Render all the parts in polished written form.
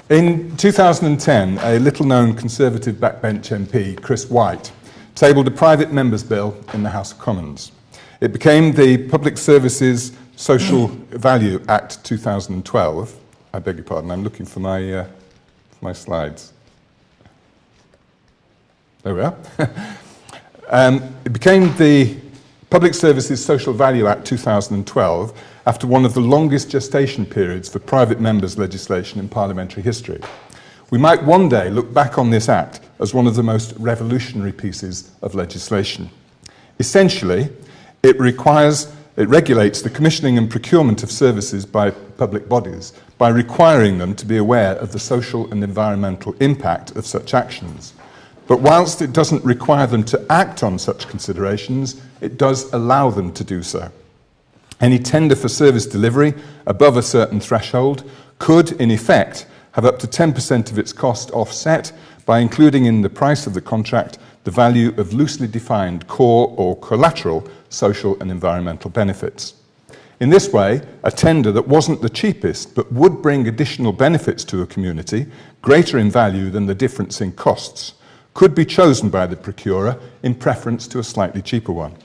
In 2010, a little-known Conservative backbench MP, Chris White, tabled a private member's bill in the House of Commons. It became the Public Services Social Value Act 2012. I beg your pardon, I'm looking for my slides. There we are. It became the Public Services Social Value Act 2012 after one of the longest gestation periods for private members' legislation in parliamentary history. We might one day look back on this act as one of the most revolutionary pieces of legislation. Essentially, it regulates the commissioning and procurement of services by public bodies by requiring them to be aware of the social and environmental impact of such actions. But whilst it doesn't require them to act on such considerations, it does allow them to do so. Any tender for service delivery above a certain threshold could, in effect, have up to 10% of its cost offset by including in the price of the contract the value of loosely defined core or collateral social and environmental benefits. In this way, a tender that wasn't the cheapest but would bring additional benefits to a community, greater in value than the difference in costs, could be chosen by the procurer in preference to a slightly cheaper one.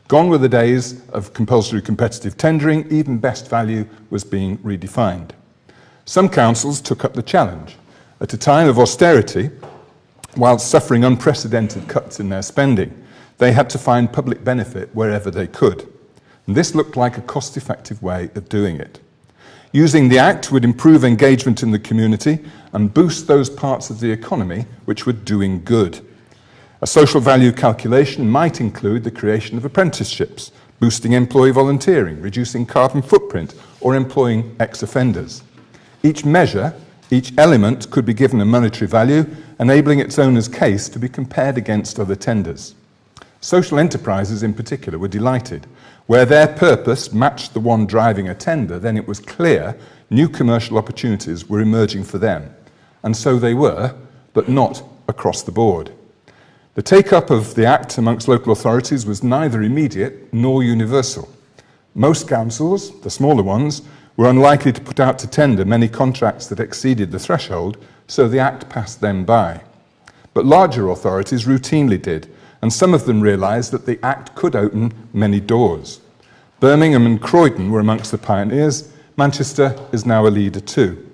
Gone were the days of compulsory competitive tendering, even best value was being redefined. Some councils took up the challenge. At a time of austerity, whilst suffering unprecedented cuts in their spending, they had to find public benefit wherever they could. And this looked like a cost-effective way of doing it. Using the Act would improve engagement in the community and boost those parts of the economy which were doing good. A social value calculation might include the creation of apprenticeships, boosting employee volunteering, reducing carbon footprint, or employing ex-offenders. Each measure, each element could be given a monetary value, enabling its owner's case to be compared against other tenders. Social enterprises in particular were delighted. Where their purpose matched the one driving a tender, then it was clear new commercial opportunities were emerging for them. And so they were, but not across the board. The take-up of the Act amongst local authorities was neither immediate nor universal. Most councils, the smaller ones, were unlikely to put out to tender many contracts that exceeded the threshold, so the Act passed them by. But larger authorities routinely did, and some of them realised that the Act could open many doors. Birmingham and Croydon were amongst the pioneers. Manchester is now a leader too.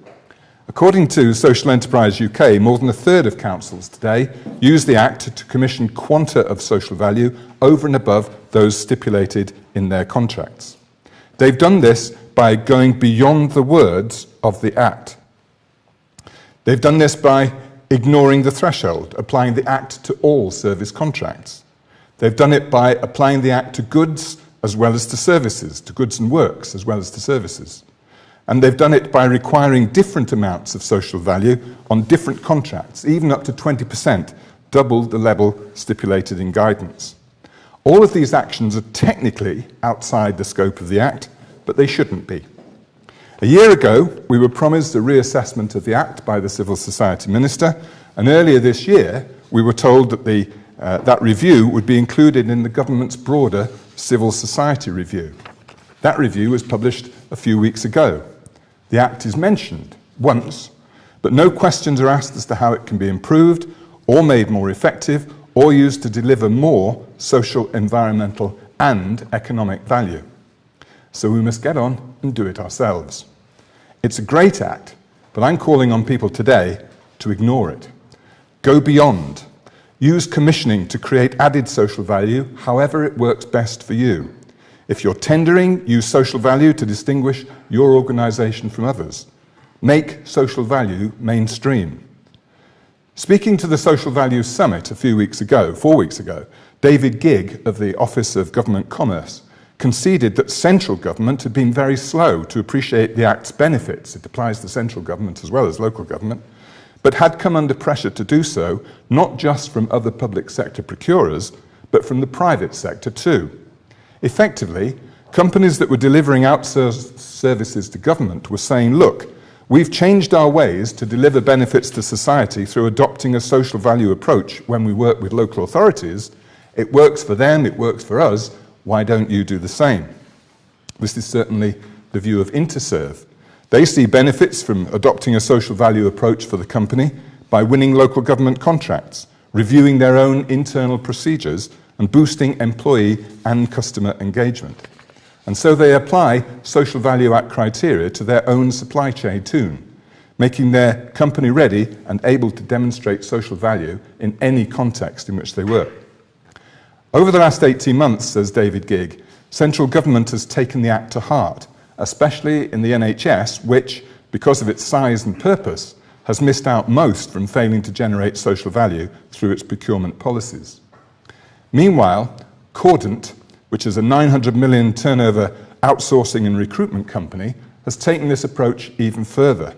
According to Social Enterprise UK, more than a third of councils today use the Act to commission quanta of social value over and above those stipulated in their contracts. They've done this by going beyond the words of the Act. They've done this by ignoring the threshold, applying the Act to all service contracts. They've done it by applying the Act to goods as well as to services, to goods and works as well as to services. And they've done it by requiring different amounts of social value on different contracts, even up to 20%, double the level stipulated in guidance. All of these actions are technically outside the scope of the Act, but they shouldn't be. A year ago, we were promised a reassessment of the Act by the Civil Society Minister, and earlier this year, we were told that that review would be included in the government's broader civil society review. That review was published a few weeks ago. The Act is mentioned once, but no questions are asked as to how it can be improved or made more effective or used to deliver more social, environmental and economic value. So we must get on and do it ourselves. It's a great Act, but I'm calling on people today to ignore it. Go beyond. Use commissioning to create added social value however it works best for you. If you're tendering, use social value to distinguish your organisation from others. Make social value mainstream. Speaking to the Social Value Summit 4 weeks ago, David Gigg of the Office of Government Commerce conceded that central government had been very slow to appreciate the Act's benefits. It applies to central government as well as local government, but had come under pressure to do so, not just from other public sector procurers, but from the private sector too. Effectively, companies that were delivering outsourced services to government were saying, look, we've changed our ways to deliver benefits to society through adopting a social value approach when we work with local authorities. It works for them, it works for us, why don't you do the same? This is certainly the view of Interserve. They see benefits from adopting a social value approach for the company by winning local government contracts, reviewing their own internal procedures, and boosting employee and customer engagement. And so they apply Social Value Act criteria to their own supply chain too, making their company ready and able to demonstrate social value in any context in which they work. Over the last 18 months, says David Gigg, central government has taken the Act to heart, especially in the NHS, which, because of its size and purpose, has missed out most from failing to generate social value through its procurement policies. Meanwhile, Cordant, which is a 900 million turnover outsourcing and recruitment company, has taken this approach even further.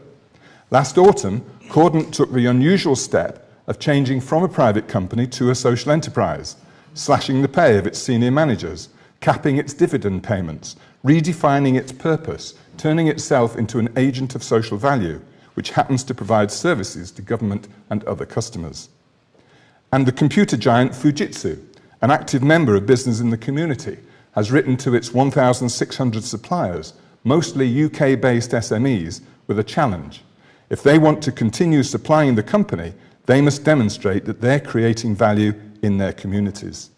Last autumn, Cordant took the unusual step of changing from a private company to a social enterprise, slashing the pay of its senior managers, capping its dividend payments, redefining its purpose, turning itself into an agent of social value, which happens to provide services to government and other customers. And the computer giant Fujitsu, an active member of business in the community, has written to its 1,600 suppliers, mostly UK-based SMEs, with a challenge. If they want to continue supplying the company, they must demonstrate that they're creating value in their communities.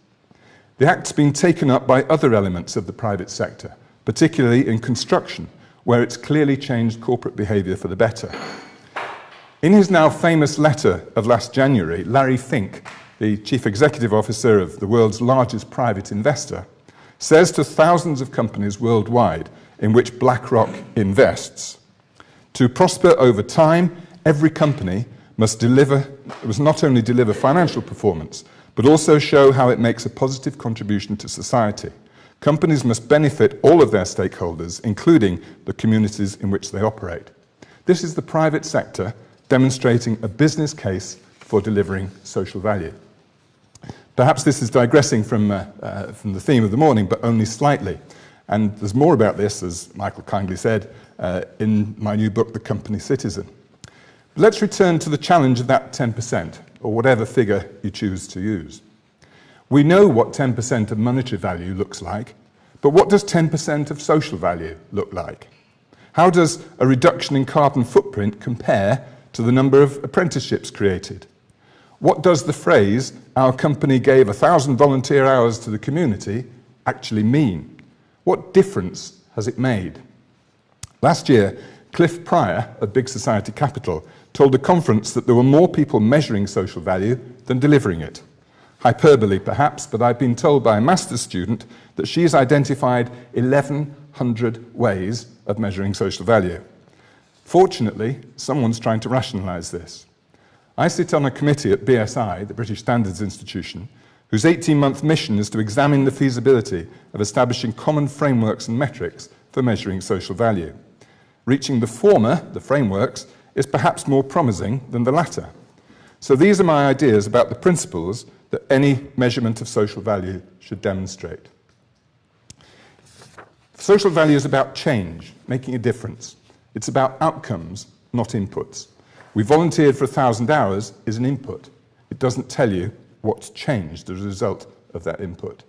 The Act's been taken up by other elements of the private sector, particularly in construction, where it's clearly changed corporate behaviour for the better. In his now famous letter of last January, Larry Fink, the Chief Executive Officer of the world's largest private investor, says to thousands of companies worldwide in which BlackRock invests, to prosper over time, every company must not only deliver financial performance, but also show how it makes a positive contribution to society. Companies must benefit all of their stakeholders, including the communities in which they operate. This is the private sector demonstrating a business case for delivering social value. Perhaps this is digressing from the theme of the morning, but only slightly. And there's more about this, as Michael kindly said, in my new book, The Company Citizen. But let's return to the challenge of that 10%, or whatever figure you choose to use. We know what 10% of monetary value looks like, but what does 10% of social value look like? How does a reduction in carbon footprint compare to the number of apprenticeships created? What does the phrase, "our company gave 1,000 volunteer hours to the community," actually mean? What difference has it made? Last year, Cliff Pryor of Big Society Capital told a conference that there were more people measuring social value than delivering it. Hyperbole, perhaps, but I've been told by a master's student that she's identified 1,100 ways of measuring social value. Fortunately, someone's trying to rationalise this. I sit on a committee at BSI, the British Standards Institution, whose 18-month mission is to examine the feasibility of establishing common frameworks and metrics for measuring social value. Reaching the former, the frameworks, is perhaps more promising than the latter. So these are my ideas about the principles that any measurement of social value should demonstrate. Social value is about change, making a difference. It's about outcomes, not inputs. We volunteered for 1,000 hours is an input. It doesn't tell you what's changed as a result of that input.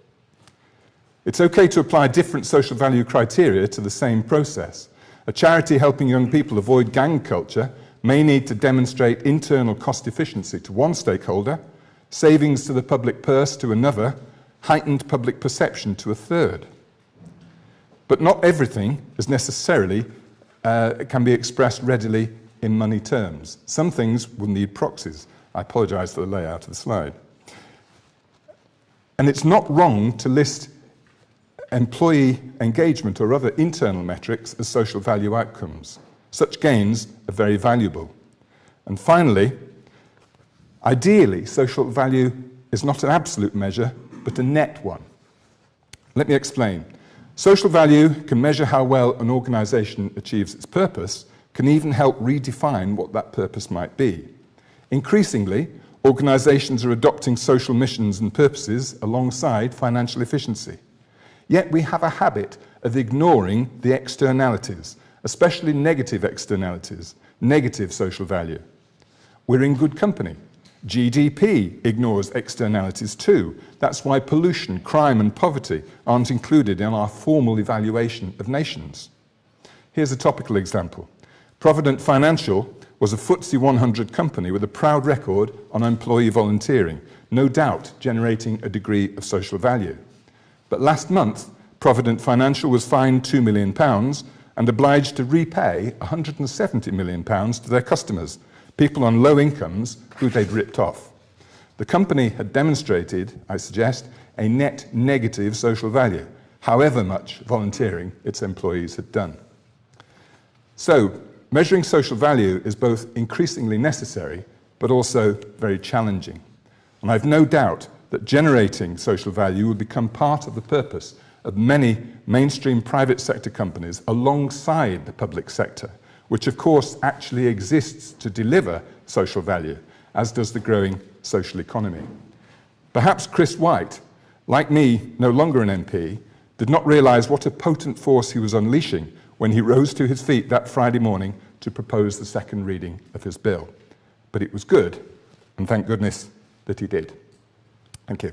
It's okay to apply different social value criteria to the same process. A charity helping young people avoid gang culture may need to demonstrate internal cost efficiency to one stakeholder, savings to the public purse to another, heightened public perception to a third. But not everything is necessarily can be expressed readily in money terms. Some things will need proxies. I apologise for the layout of the slide. And it's not wrong to list employee engagement or other internal metrics as social value outcomes. Such gains are very valuable. And finally, ideally, social value is not an absolute measure, but a net one. Let me explain. Social value can measure how well an organisation achieves its purpose, can even help redefine what that purpose might be. Increasingly, organisations are adopting social missions and purposes alongside financial efficiency. Yet we have a habit of ignoring the externalities, especially negative externalities, negative social value. We're in good company. GDP ignores externalities too. That's why pollution, crime and poverty aren't included in our formal evaluation of nations. Here's a topical example. Provident Financial was a FTSE 100 company with a proud record on employee volunteering, no doubt generating a degree of social value. But last month, Provident Financial was fined £2 million and obliged to repay £170 million to their customers, people on low incomes who they'd ripped off. The company had demonstrated, I suggest, a net negative social value, however much volunteering its employees had done. So, measuring social value is both increasingly necessary, but also very challenging. And I've no doubt that generating social value will become part of the purpose of many mainstream private sector companies alongside the public sector, which of course actually exists to deliver social value, as does the growing social economy. Perhaps Chris White, like me, no longer an MP, did not realise what a potent force he was unleashing when he rose to his feet that Friday morning to propose the second reading of his bill. But it was good, and thank goodness that he did. Thank you.